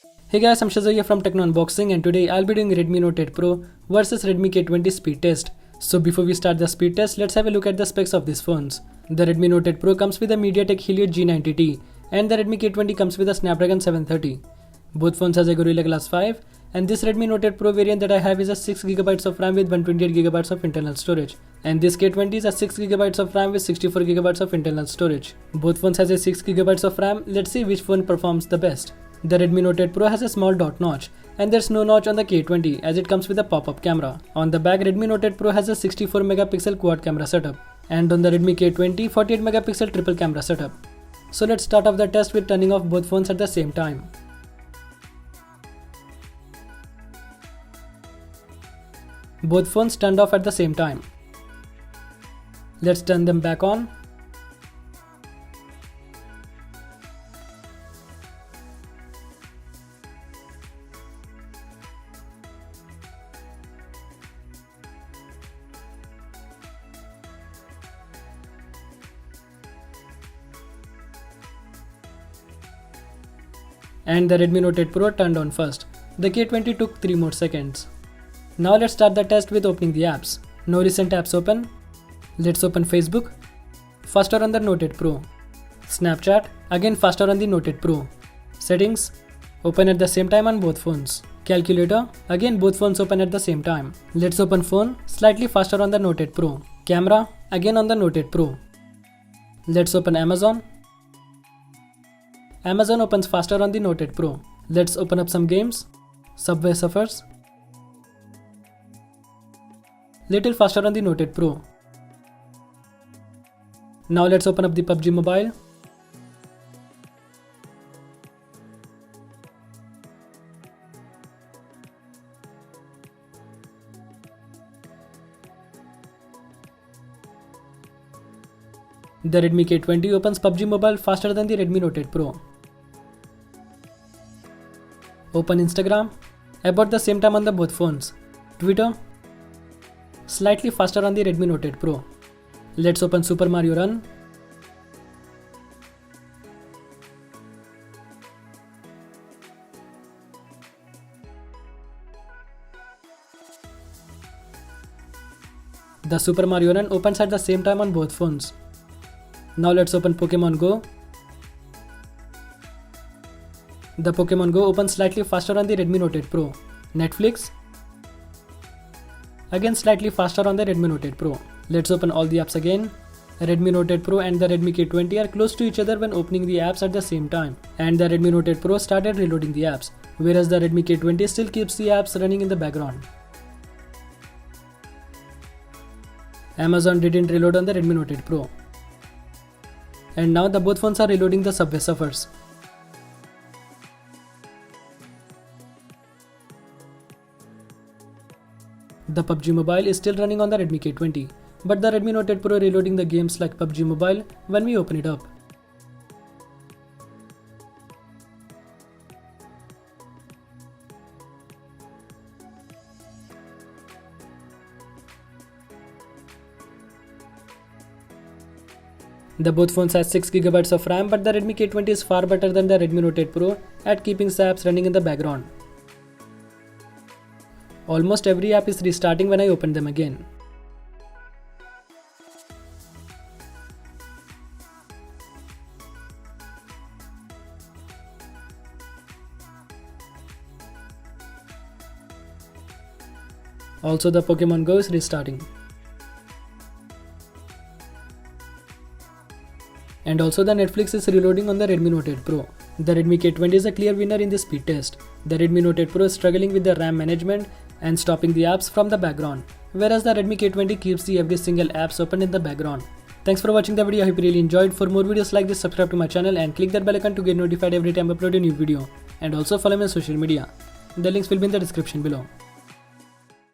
Hey guys, I'm Shaizor here from Techno Unboxing, and today I'll be doing Redmi Note 8 Pro versus Redmi K20 Speed Test. So before we start the speed test, let's have a look at the specs of these phones. The Redmi Note 8 Pro comes with a MediaTek Helio G90T and the Redmi K20 comes with a Snapdragon 730. Both phones has a Gorilla Glass 5, and this Redmi Note 8 Pro variant that I have is a 6GB of RAM with 128GB of internal storage, and this K20 is a 6GB of RAM with 64GB of internal storage. Both phones has a 6GB of RAM. Let's see which phone performs the best. The Redmi Note 8 Pro has a small dot notch, and there's no notch on the K20 as it comes with a pop-up camera. On the back, Redmi Note 8 Pro has a 64MP quad camera setup, and on the Redmi K20, 48MP triple camera setup. So let's start off the test with turning off both phones at the same time. Both phones turned off at the same time. Let's turn them back on. And the Redmi Note 8 Pro turned on first. The K20 took 3 more seconds. Now let's start the test with opening the apps. No recent apps open. Let's open Facebook. Faster on the Note 8 Pro. Snapchat, again faster on the Note 8 Pro. Settings, open at the same time on both phones. Calculator, again both phones open at the same time. Let's open phone, slightly faster on the Note 8 Pro. Camera, again on the Note 8 Pro. Let's open Amazon. Amazon opens faster on the Note 8 Pro. Let's open up some games. Subway Surfers. Little faster on the Note 8 Pro. Now let's open up the PUBG Mobile. The Redmi K20 opens PUBG Mobile faster than the Redmi Note 8 Pro. Open Instagram, about the same time on the both phones. Twitter, slightly faster on the Redmi Note 8 Pro. Let's open Super Mario Run. The Super Mario Run opens at the same time on both phones. Now let's open Pokemon Go. The Pokemon Go opens slightly faster on the Redmi Note 8 Pro. Netflix, again slightly faster on the Redmi Note 8 Pro. Let's open all the apps again. Redmi Note 8 Pro and the Redmi K20 are close to each other when opening the apps at the same time, and the Redmi Note 8 Pro started reloading the apps, whereas the Redmi K20 still keeps the apps running in the background. Amazon didn't reload on the Redmi Note 8 Pro. And now the both phones are reloading the Subway Surfers. The PUBG Mobile is still running on the Redmi K20, but the Redmi Note 8 Pro reloading the games like PUBG Mobile when we open it up. The both phones has 6GB of RAM, but the Redmi K20 is far better than the Redmi Note 8 Pro at keeping the apps running in the background. Almost every app is restarting when I open them again. Also, the Pokemon Go is restarting. And also the Netflix is reloading on the Redmi Note 8 Pro. The Redmi K20 is a clear winner in this speed test. The Redmi Note 8 Pro is struggling with the RAM management and stopping the apps from the background, whereas the Redmi K20 keeps the every single apps open in the background. Thanks for watching the video. I hope you really enjoyed. For more videos like this, subscribe to my channel and click that bell icon to get notified every time I upload a new video. And also follow me on social media. The links will be in the description below.